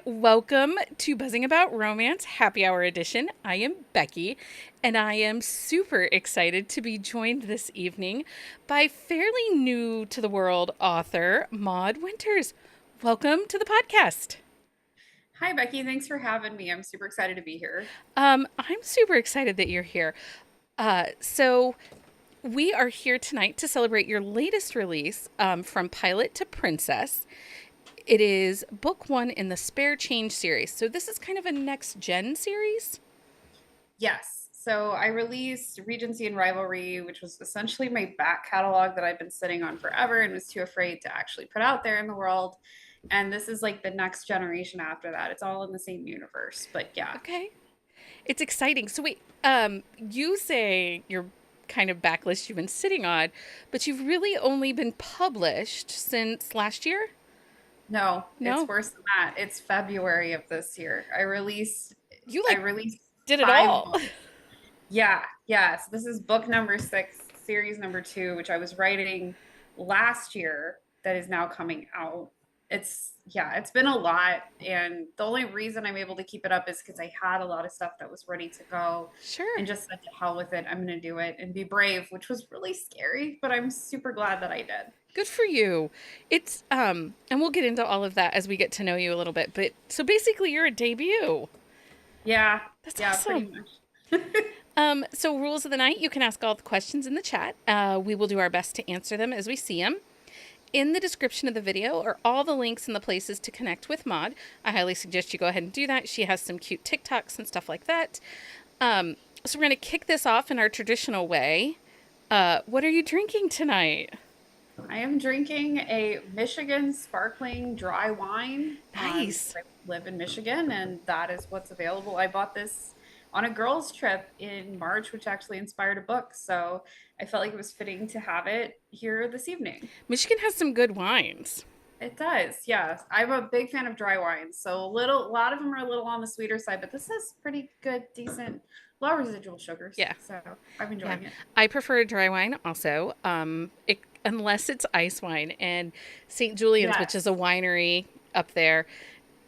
Welcome to Buzzing About Romance Happy Hour Edition. I am Becky, and I am super excited to be joined this evening by fairly new to the world author Maude Winters. Welcome to the podcast. Hi, Becky. Thanks for having me. I'm super excited to be here. I'm super excited that you're here. So we are here tonight to celebrate your latest release, From Pilot to Princess. It is book one in the Spare Change series. So this is kind of a next gen series. Yes. So I released Regency and Rivalry, which was essentially my back catalog that I've been sitting on forever and was too afraid to actually put out there in the world. And this is like the next generation after that. It's all in the same universe. But yeah. Okay. It's exciting. So wait, you say your kind of backlist you've been sitting on, but you've really only been published since last year? No, it's No? worse than that. It's February of this year. You I like released did it five all. books. Yeah, yeah. So this is book number six, series number two, which I was writing last year that is now coming out. It's been a lot. And the only reason I'm able to keep it up is because I had a lot of stuff that was ready to go Sure. and just said to hell with it. I'm going to do it and be brave, which was really scary, but I'm super glad that I did. Good for you. It's and we'll get into all of that as we get to know you a little bit. But so basically you're a debut. Yeah, That's yeah, pretty awesome. much. So rules of the night, you can ask all the questions in the chat. We will do our best to answer them as we see them. In the description of the video are all the links and the places to connect with Maude. I highly suggest you go ahead and do that. She has some cute TikToks and stuff like that. So we're going to kick this off in our traditional way. What are you drinking tonight? I am drinking a Michigan sparkling dry wine. Nice. I live in Michigan, and that is what's available. I bought this on a girls' trip in March, which actually inspired a book. So I felt like it was fitting to have it here this evening. Michigan has some good wines. It does, yes. I'm a big fan of dry wines, so a lot of them are a little on the sweeter side, but this is pretty good, decent, low residual sugars. Yeah. So I'm Yeah. enjoying it. I prefer dry wine also, unless it's ice wine. And St. Julian's, which is Yes. a winery up there,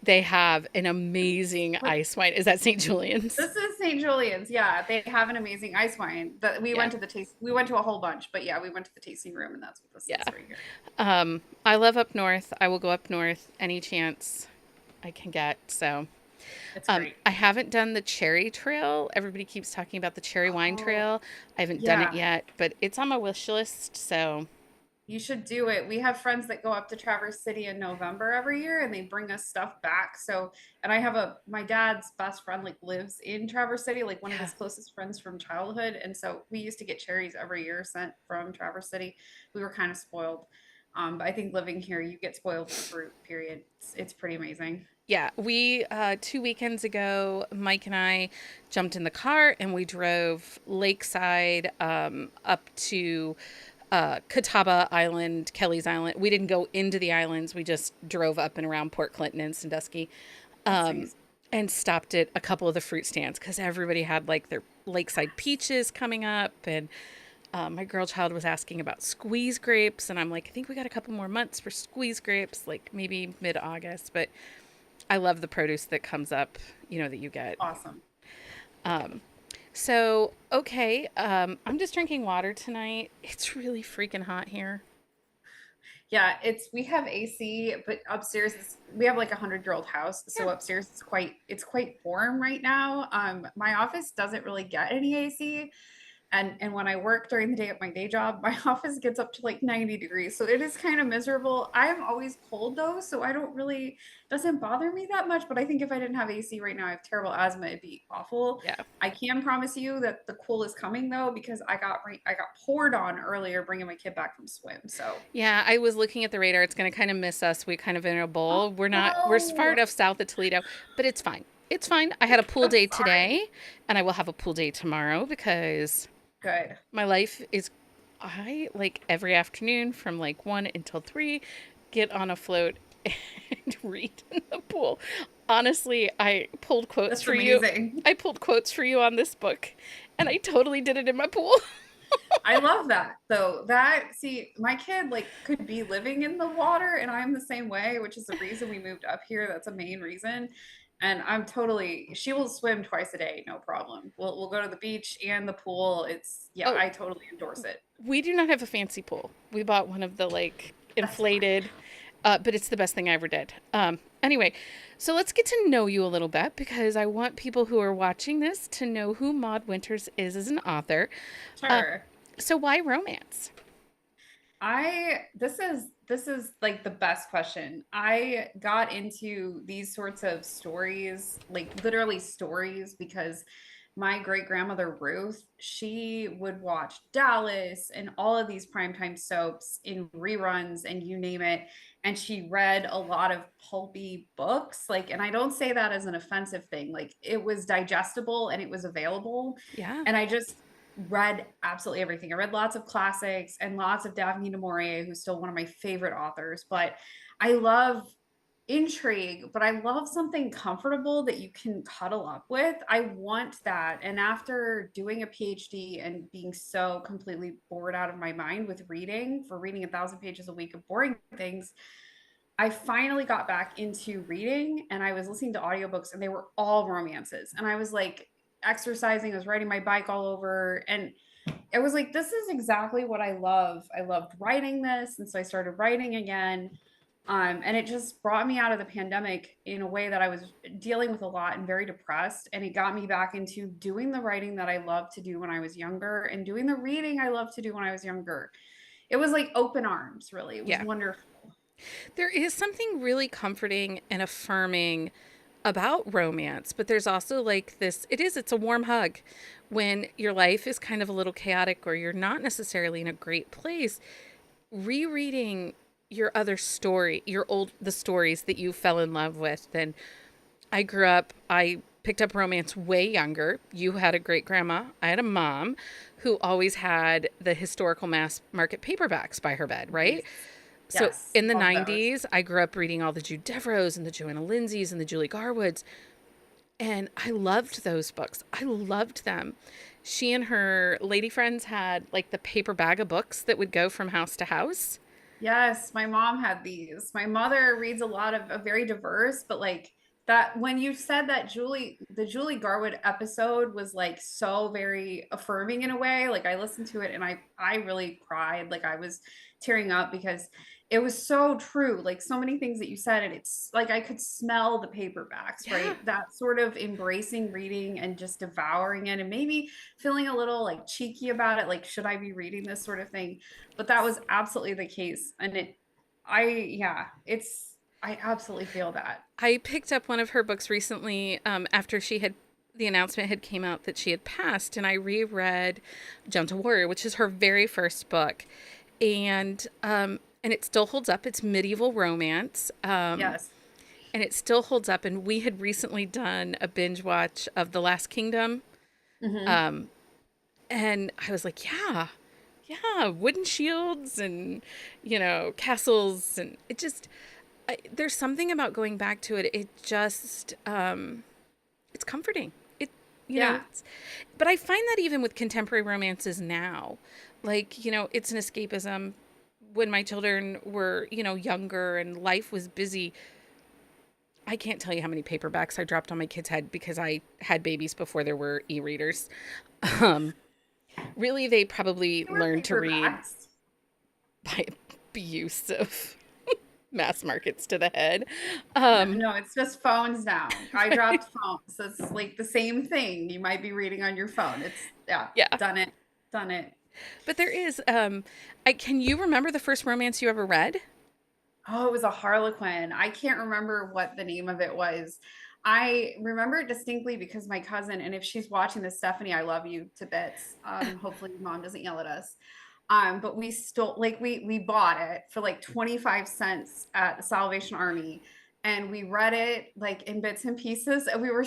they have an amazing What ice wine. Is that St. Julian's? This is St. Julian's. Yeah, they have an amazing ice wine. That we Yeah. went to the taste. We went to a whole bunch, but yeah, we went to the tasting room, and that's what this Yeah. is right here. I love up north. I will go up north any chance I can get. So, It's great. I haven't done the cherry trail. Everybody keeps talking about the cherry wine Oh, trail. I haven't done it yeah. yet, but it's on my wish list. So, You should do it. We have friends that go up to Traverse City in November every year and they bring us stuff back. So, and I have my dad's best friend like lives in Traverse City, like one of yeah. his closest friends from childhood. And so we used to get cherries every year sent from Traverse City. We were kind of spoiled. But I think living here, you get spoiled with fruit, period. It's pretty amazing. Yeah, we 2 weekends ago, Mike and I jumped in the car and we drove lakeside up to Catawba Island, Kelly's Island. We didn't go into the islands. We just drove up and around Port Clinton and Sandusky, That's um, amazing. and stopped at a couple of the fruit stands because everybody had like their lakeside peaches coming up, and my girl child was asking about squeeze grapes, and I'm like, I think we got a couple more months for squeeze grapes, like maybe mid-August, but I love the produce that comes up, that you get. Awesome. So, okay, I'm just drinking water tonight. It's really freaking hot here. Yeah, we have AC, but upstairs we have like 100-year-old house, Yeah. so upstairs it's quite warm right now. My office doesn't really get any AC, and when I work during the day at my day job, my office gets up to like 90 degrees. So it is kind of miserable. I am always cold though, so I don't really doesn't bother me that much. But I think if I didn't have AC right now, I have terrible asthma. It'd be awful. Yeah. I can promise you that the cool is coming though, because I got poured on earlier bringing my kid back from swim. So Yeah, I was looking at the radar. It's going to kind of miss us. We kind of in a oh bowl. We're far no, enough south of Toledo, but it's fine. It's fine. I had a pool I'm day sorry. today, and I will have a pool day tomorrow because Good. my life is, I like every afternoon from like 1 until 3, get on a float and read in the pool. Honestly, I pulled quotes That's for you. amazing. I pulled quotes for you on this book, and I totally did it in my pool. I love that. So that, see, my kid like could be living in the water and I'm the same way, which is the reason we moved up here. That's a main reason. And I'm totally, she will swim twice a day, no problem. We'll go to the beach and the pool. It's, yeah, Oh, I totally endorse it. we do not have a fancy pool. We bought one of the like That's fine. inflated, but it's the best thing I ever did. Anyway, so let's get to know you a little bit because I want people who are watching this to know who Maude Winters is as an author. Uh, Sure. so why romance? This is like the best question. I got into these sorts of stories, like literally stories, because my great grandmother Ruth, she would watch Dallas and all of these primetime soaps in reruns and you name it. And she read a lot of pulpy books. Like, and I don't say that as an offensive thing. Like it was digestible and it was available. Yeah. And I just read absolutely everything. I read lots of classics and lots of Daphne du Maurier, who's still one of my favorite authors. But I love intrigue, but I love something comfortable that you can cuddle up with. I want that. And after doing a PhD and being so completely bored out of my mind with reading, for reading 1,000 pages a week of boring things, I finally got back into reading and I was listening to audiobooks and they were all romances. And I was like exercising, I was riding my bike all over. And it was like, this is exactly what I love. I loved writing this. And so I started writing again. And it just brought me out of the pandemic in a way that I was dealing with a lot and very depressed. And it got me back into doing the writing that I loved to do when I was younger and doing the reading I loved to do when I was younger. It was like open arms, really. It was Yeah. wonderful. There is something really comforting and affirming about romance, but there's also like this it's a warm hug when your life is kind of a little chaotic or you're not necessarily in a great place. Rereading your other story, the stories that you fell in love with. And I picked up romance way younger. You had a great grandma. I had a mom who always had the historical mass market paperbacks by her bed, right? Nice. So Yes, in the love those. 90s, I grew up reading all the Jude Devereaux and the Joanna Lindsays and the Julie Garwoods. And I loved those books. I loved them. She and her lady friends had like the paper bag of books that would go from house to house. Yes, my mom had these. My mother reads a lot of a very diverse, but like that when you said that the Julie Garwood episode was like so very affirming in a way. Like I listened to it and I really cried. Like I was tearing up because it was so true. Like so many things that you said, and it's like I could smell the paperbacks, Yeah. right? That sort of embracing reading and just devouring it and maybe feeling a little like cheeky about it, like should I be reading this sort of thing? But that was absolutely the case. And yeah, I absolutely feel that. I picked up one of her books recently after the announcement had came out that she had passed, and I reread Gentle Warrior, which is her very first book, and it still holds up. It's medieval romance, Yes. and it still holds up. And we had recently done a binge watch of The Last Kingdom, Hmm. and I was like, yeah, wooden shields and castles, and there's something about going back to it. It just it's comforting. Yeah. But I find that even with contemporary romances now, like it's an escapism. When my children were younger and life was busy, I can't tell you how many paperbacks I dropped on my kids' head because I had babies before there were e-readers. Um, Really, they probably They were learned to read paperbacks. by abuse of mass markets to the head. No, Um, no, it's just phones now. I dropped phones. So it's like the same thing. You might be reading on your phone. It's yeah, yeah, done it. Done it. but there is. Can you remember the first romance you ever read? Oh, it was a Harlequin. I can't remember what the name of it was. I remember it distinctly because my cousin, and if she's watching this, Stephanie, I love you to bits. Hopefully mom doesn't yell at us. But we stole like we bought it for like 25 cents at the Salvation Army. And we read it like in bits and pieces. And we were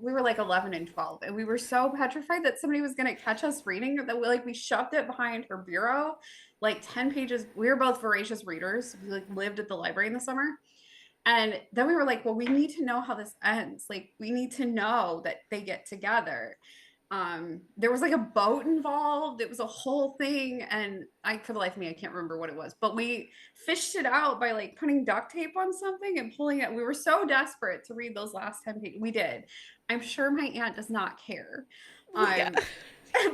we were like 11 and 12. And we were so petrified that somebody was gonna catch us reading that we shoved it behind her bureau, like 10 pages. We were both voracious readers. We like lived at the library in the summer. And then we were like, well, we need to know how this ends. Like, we need to know that they get together. There was like a boat involved. It was a whole thing, and I, for the life of me, I can't remember what it was, but we fished it out by like putting duct tape on something and pulling it. We were so desperate to read those last 10 pages. We did. I'm sure my aunt does not care. Well, yeah. um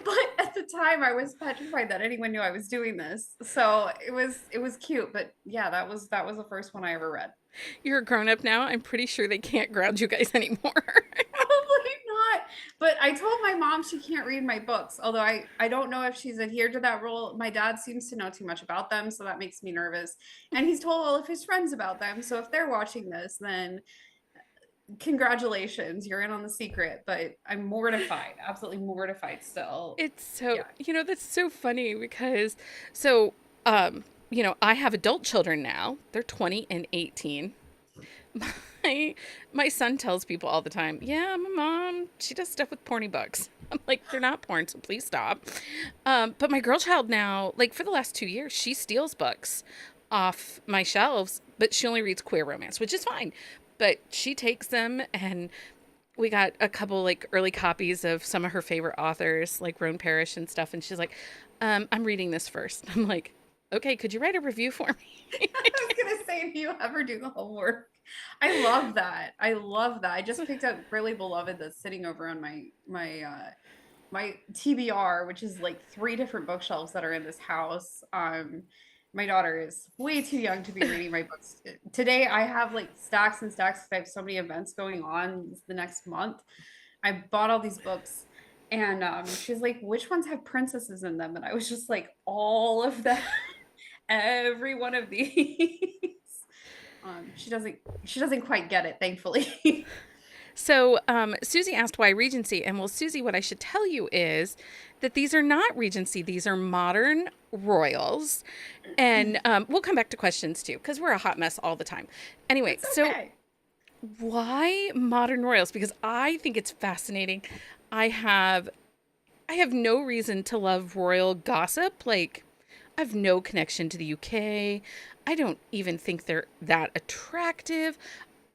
but at the time I was petrified that anyone knew I was doing this, so it was cute. But yeah, that was the first one I ever read. You're a grown up now. I'm pretty sure they can't ground you guys anymore. Probably not. But I told my mom she can't read my books, although I don't know if she's adhered to that rule. My dad seems to know too much about them, so that makes me nervous. And he's told all of his friends about them. So if they're watching this, then congratulations, you're in on the secret. But I'm mortified, absolutely mortified still. It's so, Yeah. that's so funny because, so, I have adult children now. They're 20 and 18. My son tells people all the time, yeah, my mom, she does stuff with porny books. I'm like, they're not porn, so please stop. But my girl child now, like for the last 2 years, she steals books off my shelves, but she only reads queer romance, which is fine. But she takes them, and we got a couple like early copies of some of her favorite authors, like Roan Parrish and stuff. And she's like, I'm reading this first. I'm like, okay, could you write a review for me? I was gonna say, if you ever do the homework. I love that. I love that. I just picked up Really Beloved that's sitting over on my TBR, which is like three different bookshelves that are in this house. My daughter is way too young to be reading my books. Today I have like stacks and stacks because I have so many events going on the next month. I bought all these books, and she's like, which ones have princesses in them? And I was just like, all of them, every one of these. She doesn't quite get it, thankfully. So Susie asked why Regency. And well, Susie, what I should tell you is that these are not Regency. These are modern royals. And we'll come back to questions too, because we're a hot mess all the time. Anyway, It's so okay. why modern royals? Because I think it's fascinating. I have I have no reason to love royal gossip. Like, I have no connection to the UK. I don't even think they're that attractive.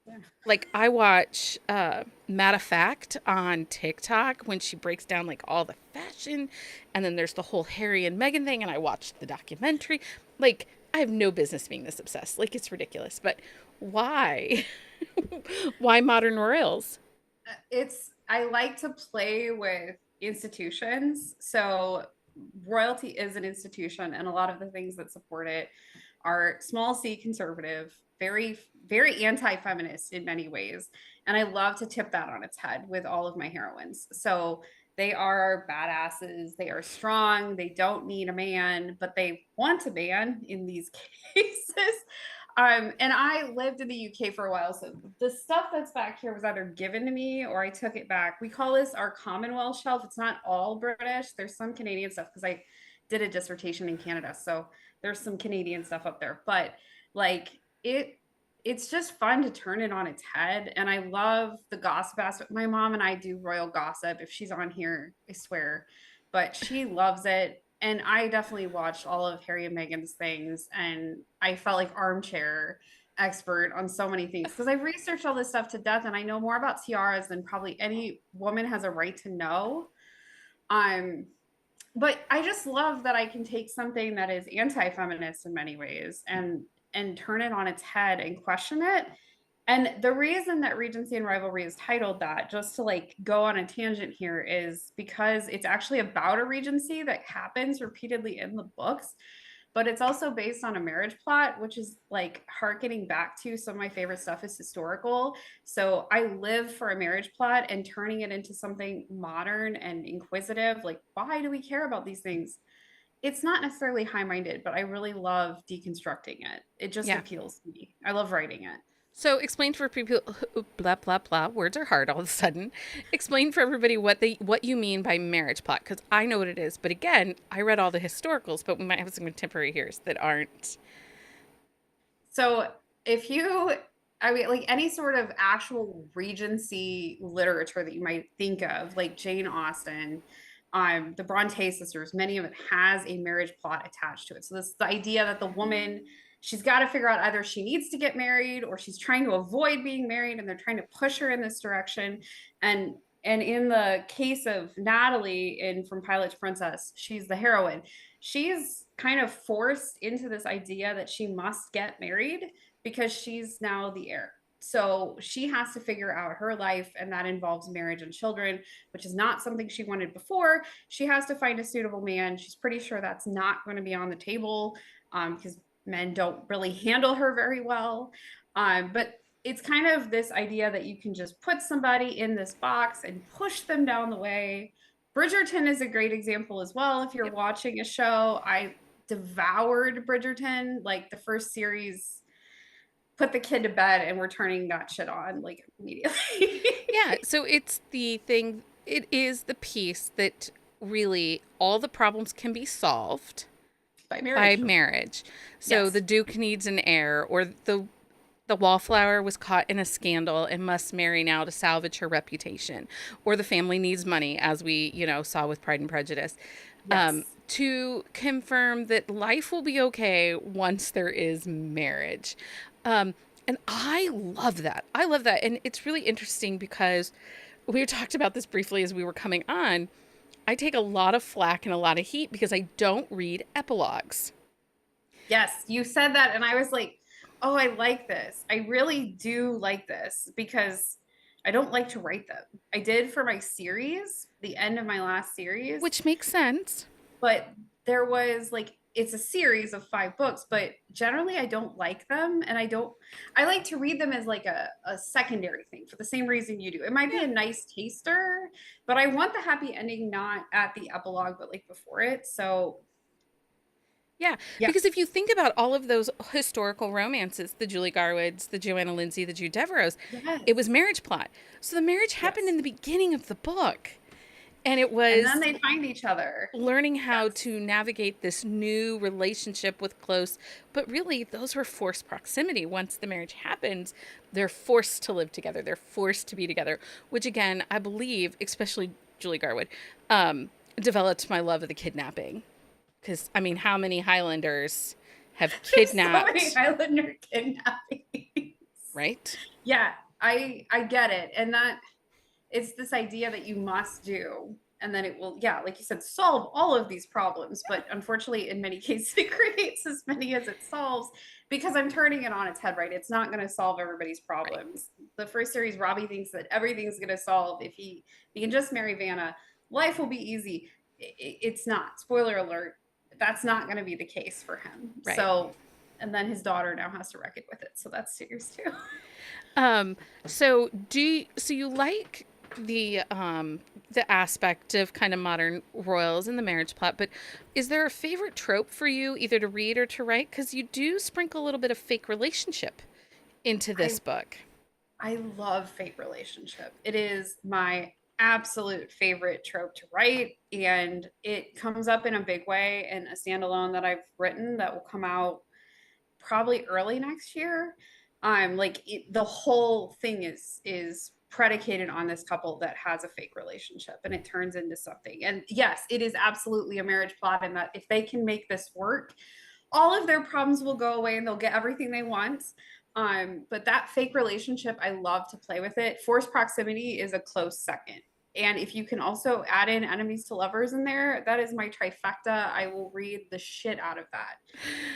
Yeah. Like, I watch Matter of Fact on TikTok when she breaks down like all the fashion, and then there's the whole Harry and Meghan thing, and I watched the documentary. Like, I have no business being this obsessed. Like, it's ridiculous. But why? Why modern royals? I like to play with institutions. So royalty is an institution, and a lot of the things that support it are small c conservative, very, very anti-feminist in many ways. And I love to tip that on its head with all of my heroines. So they are badasses, they are strong, they don't need a man, but they want a man in these cases. And I lived in the UK for a while, so the stuff that's back here was either given to me or I took it back. We call this our Commonwealth shelf. It's not all British. There's some Canadian stuff because I did a dissertation in Canada, so there's some Canadian stuff up there. But like it's just fun to turn it on its head, and I love the gossip aspect. My mom and I do royal gossip. If she's on here, I swear, but she loves it. And I definitely watched all of Harry and Meghan's things, and I felt like armchair expert on so many things because I've researched all this stuff to death, and I know more about tiaras than probably any woman has a right to know. Um, but I just love that I can take something that is anti-feminist in many ways and turn it on its head and question it. And the reason that Regency and Rivalry is titled that, just to like go on a tangent here, is because it's actually about a regency that happens repeatedly in the books, but it's also based on a marriage plot, which is like harkening back to some of my favorite stuff is historical. So I live for a marriage plot and turning it into something modern and inquisitive. Like, why do we care about these things? It's not necessarily high minded, but I really love deconstructing it. It just Yeah. appeals to me. I love writing it. So explain for people blah blah blah words are hard all of a sudden. Explain for everybody what you mean by marriage plot, because I know what it is, but again, I read all the historicals, but we might have some contemporary hearers that aren't. So if you, I mean, like any sort of actual Regency literature that you might think of, like Jane Austen, the Bronte sisters, many of it has a marriage plot attached to it. So this the idea that the woman, she's got to figure out either she needs to get married or she's trying to avoid being married, and they're trying to push her in this direction. And And in the case of Natalie in From Pilot to Princess, she's the heroine. She's kind of forced into this idea that she must get married because she's now the heir. So she has to figure out her life, and that involves marriage and children, which is not something she wanted before. She has to find a suitable man. She's pretty sure that's not going to be on the table because men don't really handle her very well. But it's kind of this idea that you can just put somebody in this box and push them down the way. Bridgerton is a great example as well. If you're Yep. watching a show, I devoured Bridgerton, like the first series, put the kid to bed and we're turning that shit on like immediately. Yeah, so it's the thing, it is the piece that really all the problems can be solved By by marriage. marriage. So Yes. the Duke needs an heir, or the wallflower was caught in a scandal and must marry now to salvage her reputation, or the family needs money, as we saw with Pride and Prejudice, Yes. to confirm that life will be okay once there is marriage. And I love that. I love that, and it's really interesting because we talked about this briefly as we were coming on. I take a lot of flack and a lot of heat because I don't read epilogues. Yes, you said that, and I was like, oh, I like this. I really do like this because I don't like to write them. I did for my series, the end of my last series, Which makes sense. but there was like, it's a series of 5 books, but generally I don't like them. And I like to read them as like a secondary thing for the same reason you do. It might be Yeah. a nice taster, but I want the happy ending not at the epilogue, but like before it. So, Yeah, yeah. because if you think about all of those historical romances, the Julie Garwoods, the Joanna Lindsay, the Jude Devereaux, it was Yes. marriage plot. So the marriage happened Yes. in the beginning of the book. And it And then was they find each other. learning how Yes. to navigate this new relationship with close, but really those were forced proximity. Once the marriage happens, they're forced to live together. They're forced to be together, which again, I believe, especially Julie Garwood, developed my love of the kidnapping. Because, I mean, how many Highlanders have There's so many kidnapped, Highlander kidnappings. right? Yeah, I get it. And that it's this idea that you must do. And then it will, yeah, like you said, solve all of these problems. But unfortunately, in many cases, it creates as many as it solves because I'm turning it on its head, right? It's not going to solve everybody's Right. problems. The first series, Robbie thinks that everything's going to solve if he can just marry Vanna. Life will be easy. It's not. Spoiler alert. That's not going to be the case for him. Right. So, and then his daughter now has to reckon with it. So that's serious too. Um, so you like the aspect of kind of modern royals in the marriage plot, but is there a favorite trope for you either to read or to write? Because you do sprinkle a little bit of fake relationship into I this book. I love fake relationship. It is my absolute favorite trope to write, and it comes up in a big way in a standalone that I've written that will come out probably early next year. The whole thing is predicated on this couple that has a fake relationship and it turns into something. And yes, it is absolutely a marriage plot, and that if they can make this work, all of their problems will go away and they'll get everything they want. But that fake relationship, I love to play with it. Forced proximity is a close second. And if you can also add in enemies to lovers in there, that is my trifecta. I will read the shit out of that.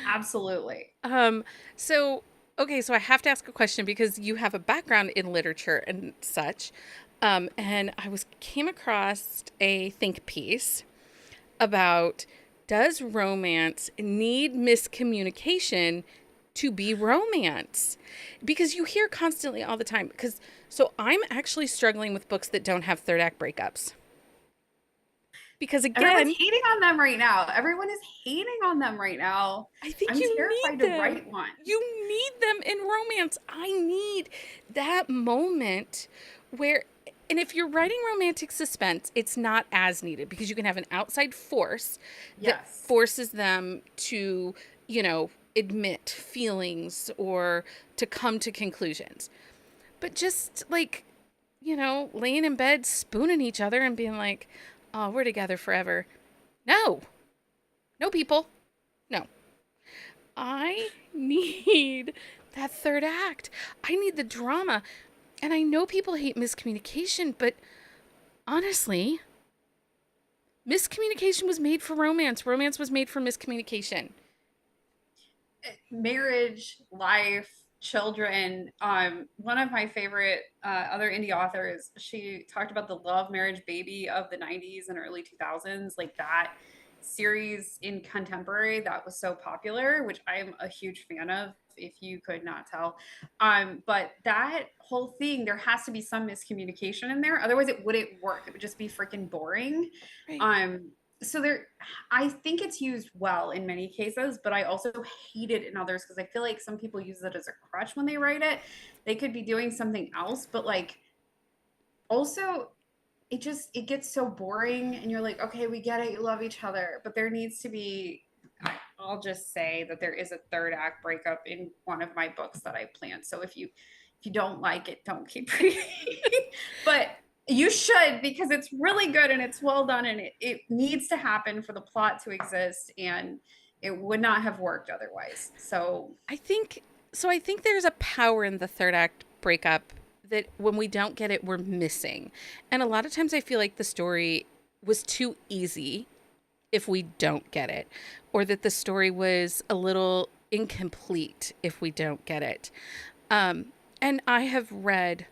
Absolutely. Um, so okay, so I have to ask a question because you have a background in literature and such. And I was came across a think piece about, does romance need miscommunication to be romance? Because you hear constantly all the time, because so I'm actually struggling with books that don't have third act breakups. Because Everyone's again, hating on them right now. Everyone is hating on them right now. I think I'm you need terrified to them. write one. You need them in romance. I need that moment where, and if you're writing romantic suspense, it's not as needed because you can have an outside force that Yes. forces them to, admit feelings or to come to conclusions. But just like, laying in bed, spooning each other and being like, oh, we're together forever. No, no, people. No. I need that third act. I need the drama. And I know people hate miscommunication, but Honestly, miscommunication was made for romance. Romance was made for miscommunication. Marriage, life, children. One of my favorite other indie authors, she talked about the love, marriage, baby of the 90s and early 2000s, like that series in contemporary that was so popular, which I'm a huge fan of, if you could not tell. But that whole thing, there has to be some miscommunication in there. Otherwise, it wouldn't work. It would just be freaking boring. Right. Um, so there, I think it's used well in many cases, but I also hate it in others because I feel like some people use it as a crutch when they write it. They could be doing something else, but like also it gets so boring and you're like, okay, we get it, you love each other, but there needs to be, I'll just say that there is a third act breakup in one of my books that I planned. So if you don't like it, don't keep reading. But you should, because it's really good and it's well done and it needs to happen for the plot to exist, and it would not have worked otherwise. So I think so. I think there's a power in the third act breakup that when we don't get it, we're missing. And a lot of times I feel like the story was too easy if we don't get it, or that the story was a little incomplete if we don't get it. And I have read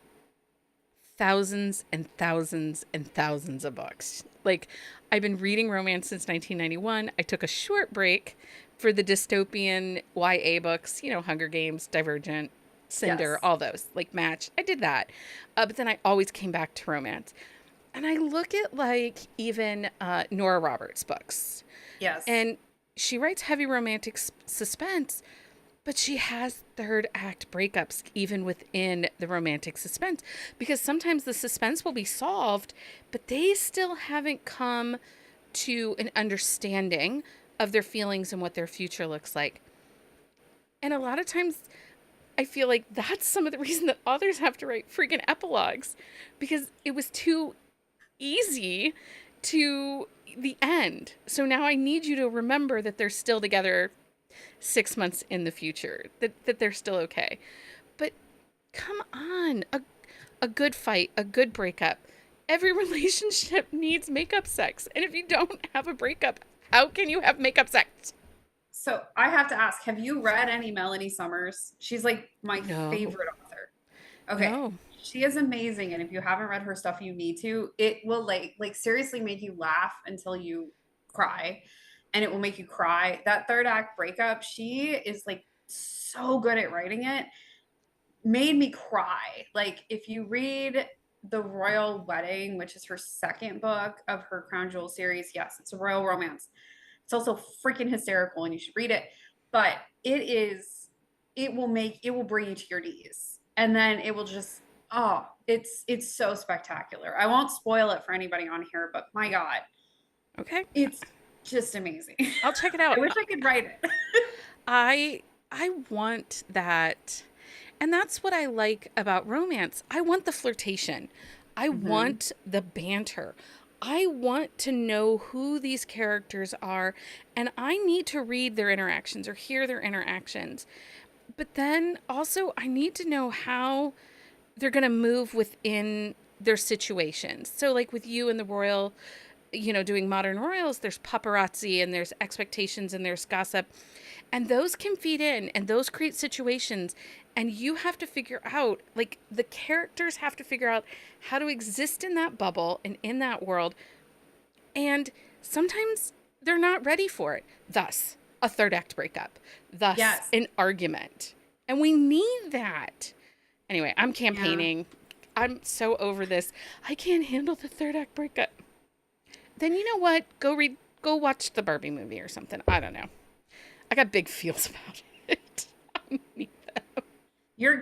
thousands and thousands and thousands of books. Like, I've been reading romance since 1991. I took a short break for the dystopian YA books, Hunger Games, Divergent, Cinder, yes, all those, like Match. I did that. But then I always came back to romance. And I look at, like, even Nora Roberts' books, yes. and she writes heavy romantic suspense, but she has third act breakups even within the romantic suspense, because sometimes the suspense will be solved, but they still haven't come to an understanding of their feelings and what their future looks like. And a lot of times I feel like that's some of the reason that authors have to write freaking epilogues, because it was too easy to the end. So now I need you to remember that they're still together 6 months in the future, that they're still okay. But come on, a good fight, a good breakup. Every relationship needs makeup sex. And if you don't have a breakup, how can you have makeup sex? So I have to ask, have you read any Melanie Summers? She's like my No, favorite author. Okay. no. She is amazing. And if you haven't read her stuff, you need to. It will like seriously make you laugh until you cry. And it will make you cry. That third act breakup, she is like so good at writing it. Made me cry. Like if you read The Royal Wedding, which is her second book of her Crown Jewel series, yes, it's a royal romance. It's also freaking hysterical and you should read it. But it will bring you to your knees. And then it will just, oh, it's so spectacular. I won't spoil it for anybody on here, but my God, Okay, it's just amazing. I'll check it I out. wish I could write it. I I want that. And that's what I like about romance. I want the flirtation. I Mhm. want the banter. I want to know who these characters are, and I need to read their interactions or hear their interactions. But then also, I need to know how they're going to move within their situations. So, like with you and the royal, doing modern royals, there's paparazzi and there's expectations and there's gossip. And those can feed in and those create situations. And you have to figure out, like, the characters have to figure out how to exist in that bubble and in that world. And sometimes they're not ready for it. Thus, a third act breakup, thus, Yes. an argument. And we need that. Anyway, I'm Yeah. campaigning. I'm so over this. I can't handle the third act breakup. Then you know what? Go watch the Barbie movie or something. I don't know. I got big feels about it. I need that. You're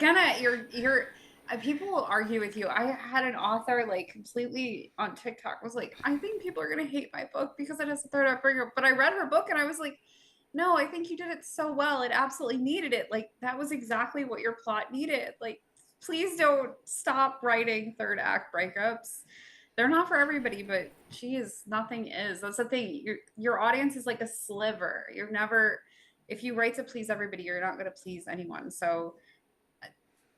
people will argue with you. I had an author like completely on TikTok was like, I think people are gonna hate my book because it has a third act breakup. But I read her book and I was like, no, I think you did it so well. It absolutely needed it. Like that was exactly what your plot needed. Like, please don't stop writing third act breakups. They're not for everybody, but geez, nothing is. That's the thing. Your audience is like a sliver. You're never, if you write to please everybody, you're not going to please anyone. So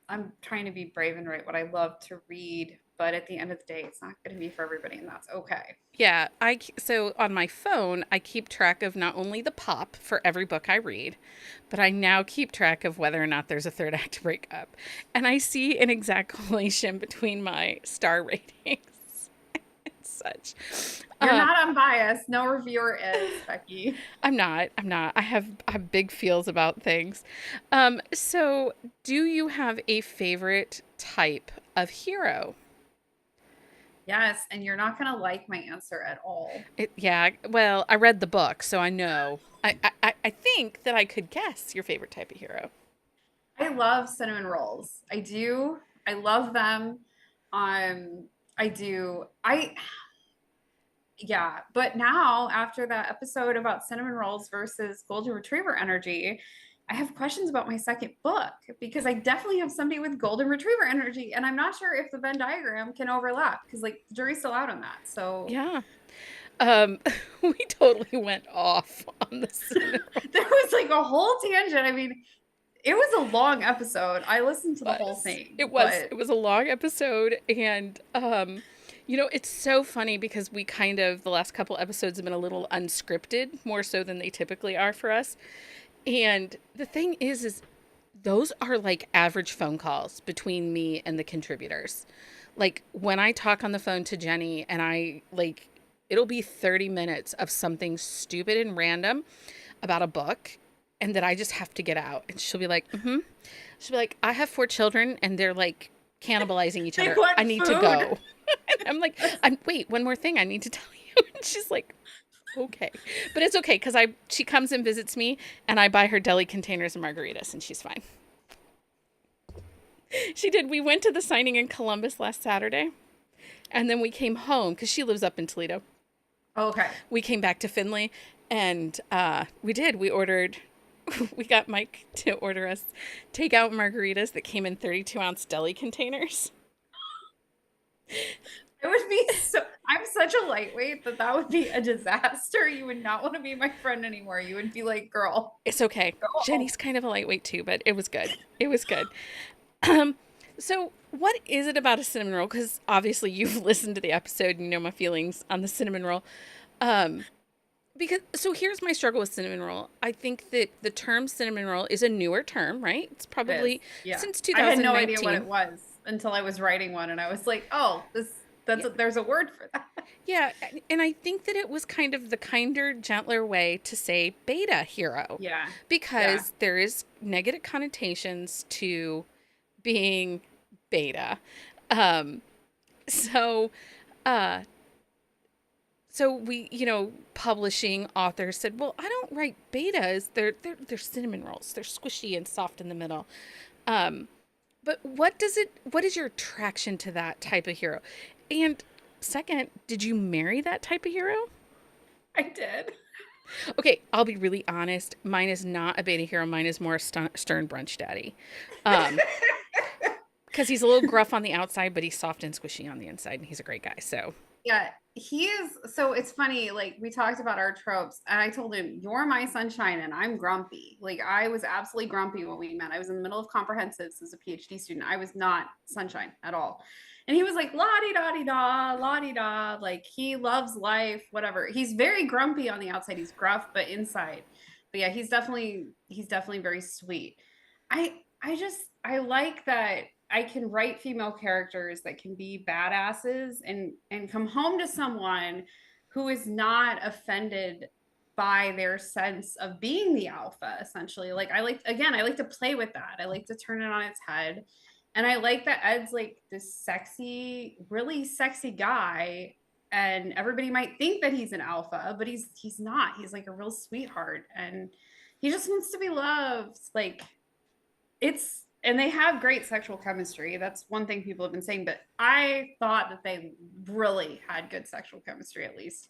I'm trying to be brave and write what I love to read. but at the end of the day, it's not going to be for everybody, and that's okay. Yeah, so on my phone, I keep track of not only the pop for every book I read, but I now keep track of whether or not there's a third act breakup. And I see an exact correlation between my star ratings and such. You're Um, not unbiased. No reviewer is, Becky. I'm not. I have big feels about things. So do you have a favorite type of hero? Yes, and you're not going to like my answer at all. Yeah, well, I read the book, so I know. I think that I could guess your favorite type of hero. I love cinnamon rolls. I do. I love them. I do. Yeah, but now after that episode about cinnamon rolls versus golden retriever energy, I have questions about my second book because I definitely have somebody with golden retriever energy, and I'm not sure if the Venn diagram can overlap because like the jury's still out on that. So Yeah. Um, we totally went off on the cinnamon roll. there was like a whole tangent. I mean, it was a long episode. I listened to the whole Was. thing, It was but it was a long episode, and it's so funny because we kind of the last couple episodes have been a little unscripted, more so than they typically are for us. And the thing is those are like average phone calls between me and the contributors. Like when I talk on the phone to Jenny and it'll be 30 minutes of something stupid and random about a book and that I just have to get out. And she'll be like, mm-hmm. She'll be like, I have 4 children and they're like cannibalizing each they other. want I need to food. go. And I'm like, wait, one more thing I need to tell you. And she's like, okay. But it's okay because she comes and visits me and I buy her deli containers and margaritas and she's fine. She did. We went to the signing in Columbus last Saturday and then we came home because she lives up in Toledo. Okay. We came back to Findlay and we ordered we got Mike to order us takeout margaritas that came in 32-ounce deli containers. It would be so. I'm such a lightweight that would be a disaster. You would not want to be my friend anymore. You would be like, girl, It's okay. go home. Jenny's kind of a lightweight too, but it was good. It was good. Um, so what is it about a cinnamon roll? Because obviously you've listened to the episode and you know my feelings on the cinnamon roll. Um, so here's my struggle with cinnamon roll. I think that the term cinnamon roll is a newer term, right? It's It is. probably Yeah. since I had no idea 2019. what it was until I was writing one, and I was like, oh, there's a word for that. Yeah, and I think that it was kind of the kinder, gentler way to say beta hero Yeah. Yeah. because there is negative connotations to being beta. Um, so, uh, so we, publishing authors said, well, I don't write betas. They're cinnamon rolls. They're squishy and soft in the middle. Um, but what is your attraction to that type of hero? And second, did you marry that type of hero? I did. Okay, I'll be really honest. Mine is not a beta hero. Mine is more a stern brunch daddy. Because he's a little gruff on the outside, but he's soft and squishy on the inside, and he's a great guy. So Yeah, he is. So it's funny. Like we talked about our tropes, and I told him, "You're my sunshine, and I'm grumpy." Like I was absolutely grumpy when we met. I was in the middle of comprehensives as a PhD student. I was not sunshine at all. And he was like, la di da di da, la di da. Like he loves life, whatever. He's very grumpy on the outside. He's gruff, but inside. But yeah, he's definitely very sweet. I like that I can write female characters that can be badasses and come home to someone who is not offended by their sense of being the alpha essentially. Like I like to play with that. I like to turn it on its head. And I like that Ed's like this sexy, really sexy guy, and everybody might think that he's an alpha, but he's not. He's like a real sweetheart, and he just wants to be loved. Like and they have great sexual chemistry. That's one thing people have been saying, but I thought that they really had good sexual chemistry at least.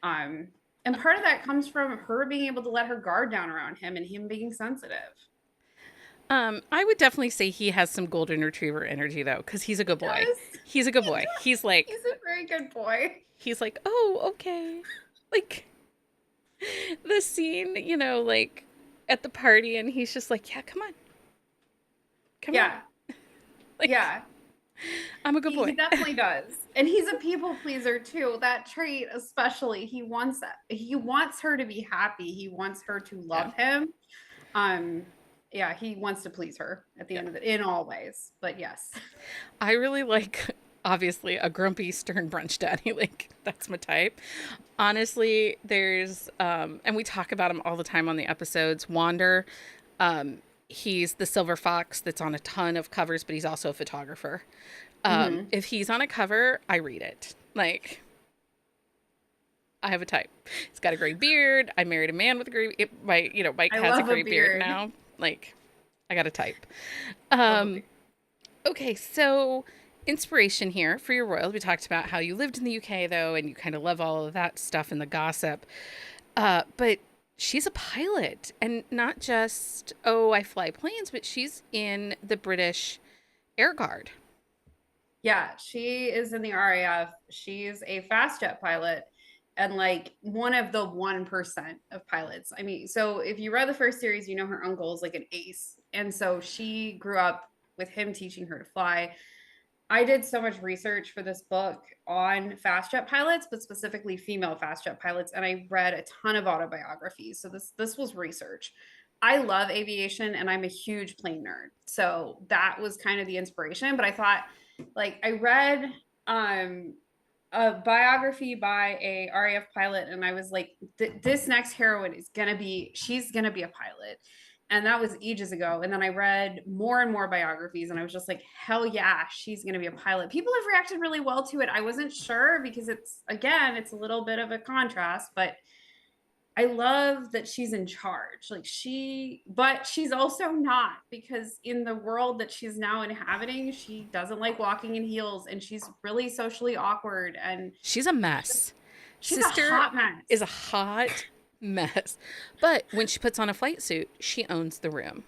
And part of that comes from her being able to let her guard down around him and him being sensitive. I would definitely say he has some golden retriever energy though, because he's a good boy. Yes. He's a good boy. He's like, He's a very good boy. oh, okay. Like the scene, like at the party, and he's just like, yeah, come on. Yeah. Like, Yeah. I'm a good He boy. definitely does. And he's a people pleaser too. That trait especially, he wants her to be happy. He wants her to Yeah. love him. Um yeah, he wants to please her at the Yeah. end of it in all ways. But yes. I really like, obviously, a grumpy, stern brunch daddy. Like, that's my type. Honestly, and we talk about him all the time on the episodes. Wander, um, he's the silver fox that's on a ton of covers, but he's also a photographer. Mhm. If he's on a cover, I read it. Like, I have a type. He's got a gray beard. I married a man with a gray. Mike I has a love a gray beard beard. now. Like, I got a type. Love a Um, beard. okay, so inspiration here for your royals. We talked about how you lived in the UK though, and you kind of love all of that stuff and the gossip. But she's a pilot, and not just I fly planes, but she's in the British Air Guard. Yeah, she is in the RAF. She's a fast jet pilot and like one of the 1% of pilots. I mean, so if you read the first series, you know her uncle is like an ace. And so she grew up with him teaching her to fly. I did so much research for this book on fast jet pilots, but specifically female fast jet pilots, and I read a ton of autobiographies. So this was research. I love aviation and I'm a huge plane nerd. So that was kind of the inspiration, but I thought like I read um a biography by a RAF pilot and I was like this next heroine is going to be she's going to be a pilot. And that was ages ago. And then I read more and more biographies and I was just like, hell yeah, she's going to be a pilot. People have reacted really well to it. I wasn't sure because it's a little bit of a contrast, but I love that she's in charge. But she's also not because in the world that she's now inhabiting, she doesn't like walking in heels and she's really socially awkward and She's a mess. she's a Sister hot is a mess. hot mess. But when she puts on a flight suit, she owns the room.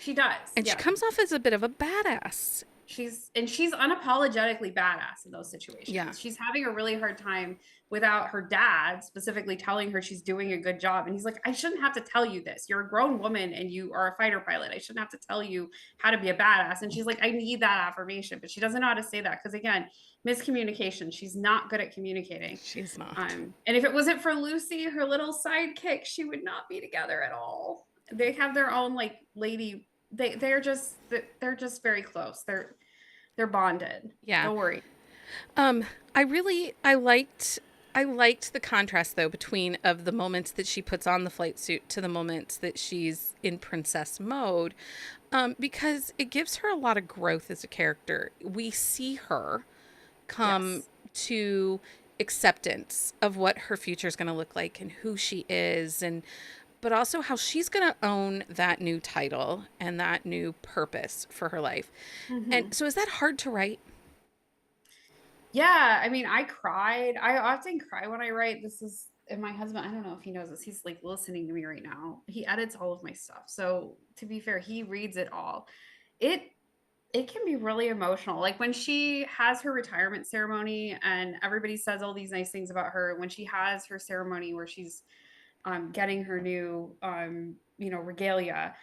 She does. And she Yeah. comes off as a bit of a badass. She's unapologetically badass in those Yeah. situations. She's having a really hard time without her dad specifically telling her she's doing a good job. And he's like, I shouldn't have to tell you this. You're a grown woman and you are a fighter pilot. I shouldn't have to tell you how to be a badass. And she's like, I need that affirmation, but she doesn't know how to say that because again, miscommunication. She's not good at communicating. She's not. And if it wasn't for Lucy, her little sidekick, she would not be together at all. They have their own like lady. They're just very close. They're bonded. Yeah. Don't worry. Um, I liked the contrast though between of the moments that she puts on the flight suit to the moments that she's in princess mode, because it gives her a lot of growth as a character. We see her come Yes. to acceptance of what her future is going to look like and who she is, and but also how she's going to own that new title and that new purpose for her life. And Hmm. so is that hard to write? Yeah. I mean, I cried. I often cry when I write. And my husband, I don't know if he knows this. He's like listening to me right now. He edits all of my stuff. So to be fair, he reads it all. It it can be really emotional. Like when she has her retirement ceremony and everybody says all these nice things about her, when she has her ceremony where she's getting her new regalia,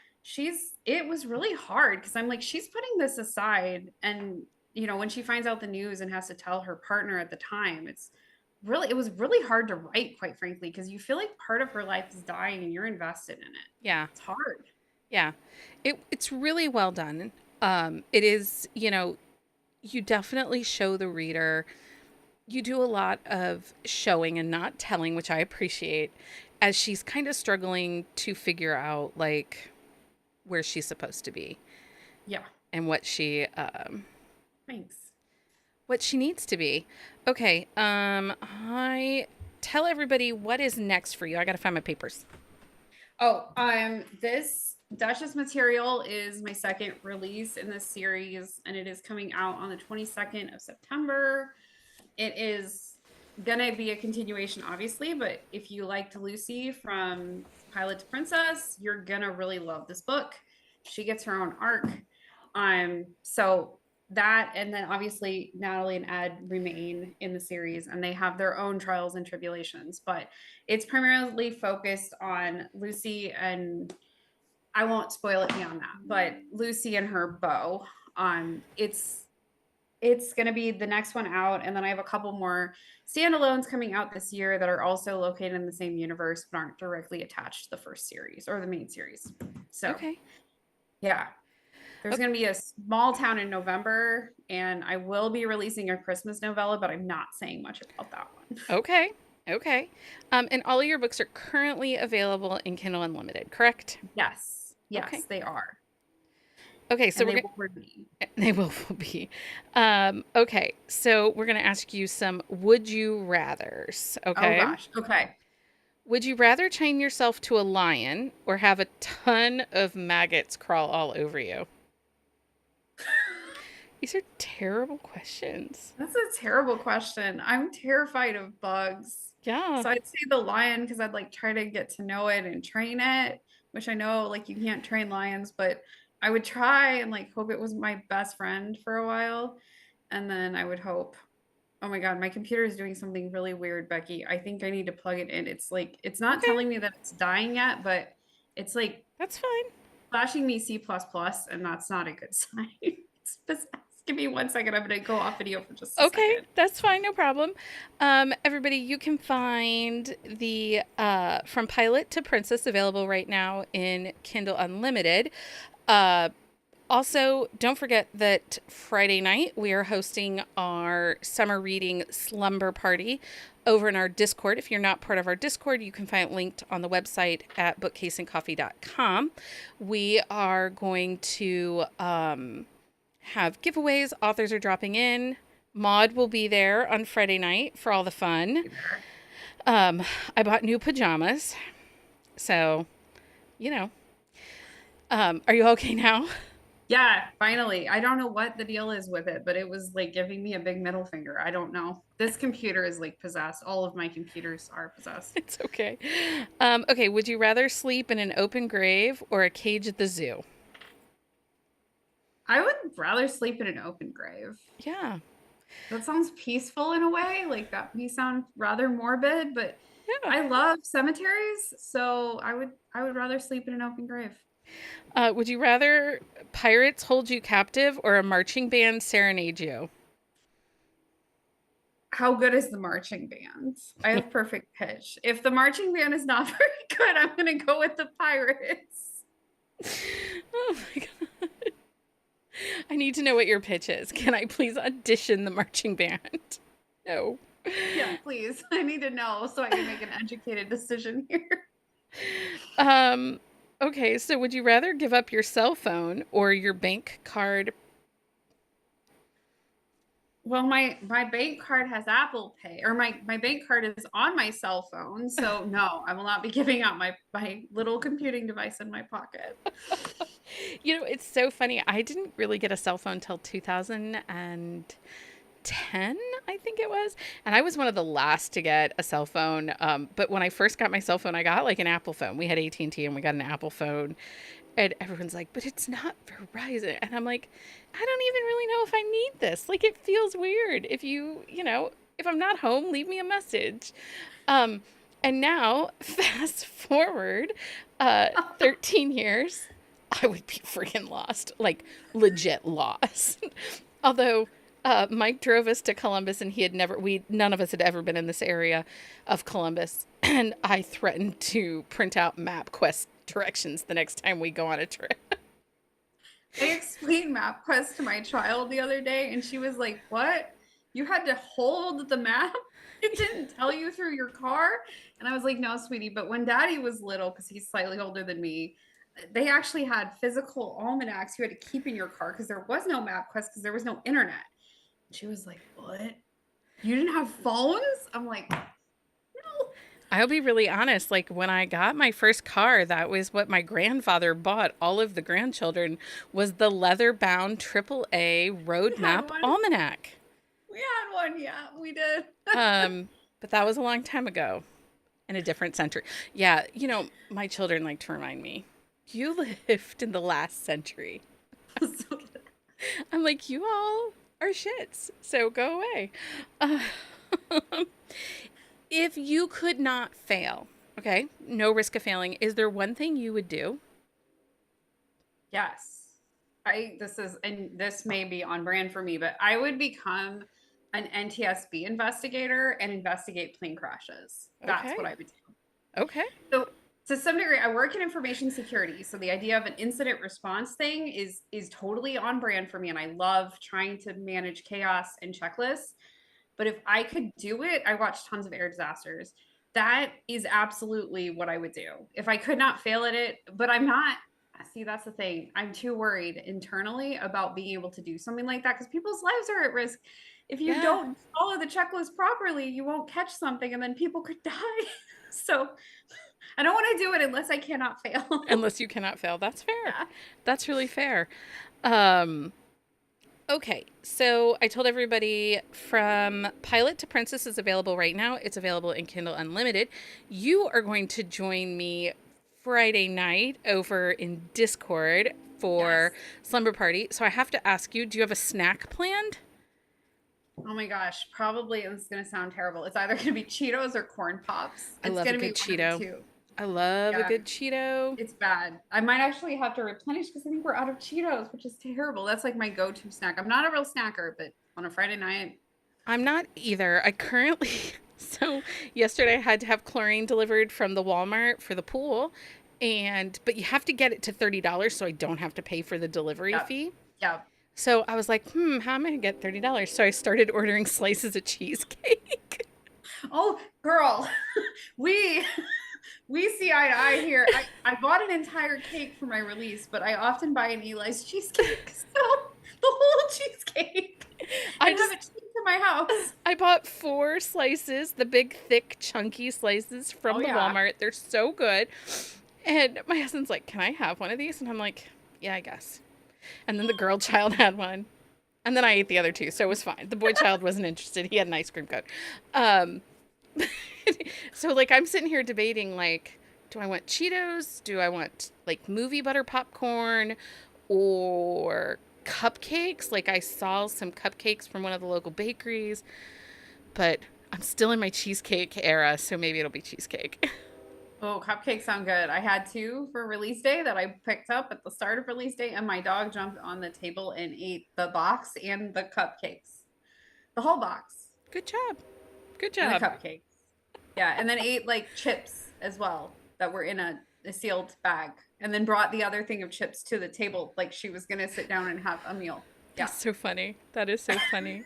it was really hard because I'm like, she's putting this aside. And when she finds out the news and has to tell her partner at the time, it was really hard to write, quite frankly, because you feel like part of her life is dying and you're invested in it. Yeah. It's hard. Yeah. It's really well done. It is, you definitely show the reader. You do a lot of showing and not telling, which I appreciate, as she's kind of struggling to figure out like where she's supposed to be Yeah. and Thanks. what she needs to be. Okay, I tell everybody what is next for you. I got to find my papers. Oh, this Duchess material is my second release in this series, and it is coming out on the 22nd of September. It is gonna be a continuation, obviously, but if you liked Lucy from Pilot to Princess, you're gonna really love this book. She gets her own arc. So that, and then obviously Natalie and Ed remain in the series and they have their own trials and tribulations, but it's primarily focused on Lucy and I won't spoil it beyond that, but Lucy and her beau. It's It's going to be the next one out. And then I have a couple more standalones coming out this year that are also located in the same universe, but aren't directly attached to the first series or the main series. So, Okay. yeah, there's O- going to be a small town in November, and I will be releasing a Christmas novella, but I'm not saying much about that one. Okay. Okay. And all of your books are currently available in Kindle Unlimited, correct? Yes, Okay. yes, they are. Okay, so And we're they going will remain. they will be. Okay, so we're going to ask you some would you rathers, Oh okay? gosh. Okay. Would you rather chain yourself to a lion or have a ton of maggots crawl all over you? These are terrible questions. That's a terrible question. I'm terrified of bugs. Yeah, So I'd say the lion because I'd like try to get to know it and train it, which I know like you can't train lions, but I would try and like hope it was my best friend for a while. And then I would hope, oh my God, my computer is doing something really weird, Becky. I think I need to plug it in. It's like, it's not okay, telling me that it's dying yet, but it's like that's fine. flashing me C++, and that's not a good sign. It's possessed. Give me 1 second. I'm going to go off video for just a Okay, second. that's fine, no problem. Everybody, you can find the From Pilot to Princess available right now in Kindle Unlimited. Uh, Also, don't forget that Friday night we are hosting our summer reading slumber party over in our Discord. If you're not part of our Discord, you can find it linked on the website at bookcaseandcoffee.com. We are going to have giveaways. Authors are dropping in. Maude will be there on Friday night for all the fun. Um, I bought new pajamas. So, you know. Are you okay now? Yeah, finally. I don't know what the deal is with it, but it was like giving me a big middle finger. I don't know. This computer is like possessed. All of my computers are possessed. It's okay. Okay, would you rather sleep in an open grave or a cage at the zoo? I would rather sleep in an open grave. Yeah, That sounds peaceful in a way. Like that may sound rather morbid, but yeah. I love cemeteries, so I would rather sleep in an open grave. Would you rather pirates hold you captive or a marching band serenade you? How good is the marching band? I have perfect pitch. If the marching band is not very good, I'm going to go with the pirates. Oh my god. I need to know what your pitch is. Can I please audition the marching band? No. Yeah, please. I need to know so I can make an educated decision here. Um okay, so would you rather give up your cell phone or your bank card? Well, my bank card has Apple Pay, or my bank card is on my cell phone. So no, I will not be giving out my little computing device in my pocket. You know, it's so funny. I didn't really get a cell phone till 2010, I think it was. And I was one of the last to get a cell phone. But when I first got my cell phone, I got like an Apple phone. We had AT&T and T and we got an Apple phone. And everyone's like, but it's not Verizon. And I'm like, I don't even really know if I need this. Like, it feels weird. If if I'm not home, leave me a message. Um, and now, fast forward 13 years, I would be freaking lost, like legit lost. Although Mike drove us to Columbus, and none of us had ever been in this area of Columbus, and I threatened to print out MapQuest directions the next time we go on a trip. I explained MapQuest to my child the other day, and she was like, "What? You had to hold the map? It didn't tell you through your car?" And I was like, "No, sweetie, but when Daddy was little, because he's slightly older than me, they actually had physical almanacs you had to keep in your car because there was no MapQuest because there was no internet." And she was like, "What? You didn't have phones?" I'm like, "No." I'll be really honest. Like when I got my first car, that was what my grandfather bought all of the grandchildren was the leather-bound AAA We road had map one. almanac. We had one. Yeah, we did. But that was a long time ago in a different century. Yeah, my children like to remind me, you lived in the last century. So I'm like, you all are shits, so go away. Uh, if you could not fail, okay, no risk of failing, is there one thing you would do? yes. this may be on brand for me, but I would become an NTSB investigator and investigate plane crashes. That's what Okay. I would do. Okay. So to some degree, I work in information security. So the idea of an incident response thing is totally on brand for me. And I love trying to manage chaos and checklists. But if I could do it, I watch tons of air disasters. That is absolutely what I would do. If I could not fail at it, but I'm not. See, that's the thing. I'm too worried internally about being able to do something like that because people's lives are at risk. If you Yeah. don't follow the checklist properly, you won't catch something and then people could die. So I don't want to do it unless I cannot fail. Unless you cannot fail. That's fair. Yeah. That's really fair. Um, okay. So I told everybody from Pilot to Princess is available right now. It's available in Kindle Unlimited. You are going to join me Friday night over in Discord Yes. for Slumber Party. So I have to ask you, do you have a snack planned? Oh my gosh. Probably this is going to sound terrible. It's either going to be Cheetos or corn pops. I It's love a going to be good one of the Cheeto. two. I love a Yeah. good Cheeto. It's bad. I might actually have to replenish because I think we're out of Cheetos, which is terrible. That's like my go-to snack. I'm not a real snacker, but on a Friday night, I'm not either. I currently, so yesterday I had to have chlorine delivered from the Walmart for the pool. But you have to get it to $30 so I don't have to pay for the delivery yeah, fee. yeah. So I was like, how am I going to get $30? So I started ordering slices of cheesecake. Oh, girl, we we see eye to eye here. I bought an entire cake for my release, but I often buy an Eli's cheesecake. So the whole cheesecake I and have just, it shipped to my house. I bought 4 slices, the big, thick, chunky slices Oh from the yeah. Walmart. They're so good. And my husband's like, can I have one of these? And I'm like, yeah, I guess. And then the girl child had one. And then I ate the other two, so it was fine. The boy child wasn't interested. He had an ice cream cone. Um, so like I'm sitting here debating like, do I want Cheetos? Do I want like movie butter popcorn or cupcakes? Like I saw some cupcakes from one of the local bakeries, but I'm still in my cheesecake era, so maybe it'll be cheesecake. Oh, cupcakes sound good. I had two for release day that I picked up at the start of release day, and my dog jumped on the table and ate the box and the cupcakes, the whole box Good job. Good and the job. cupcakes. Yeah, and then ate like chips as well that were in a sealed bag, and then brought the other thing of chips to the table like she was gonna sit down and have a meal. Yeah. That's so funny. That is so funny.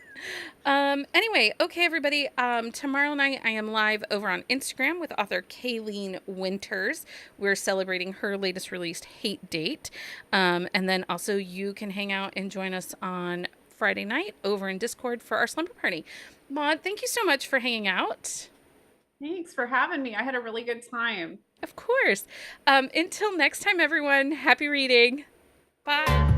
Anyway, okay, everybody. Tomorrow night I am live over on Instagram with author Kayleen Winters. We're celebrating her latest released Hate Date. And then also you can hang out and join us on Friday night over in Discord for our slumber party. Maude, thank you so much for hanging out. Thanks for having me. I had a really good time. Of course. Until next time, everyone, happy reading. Bye.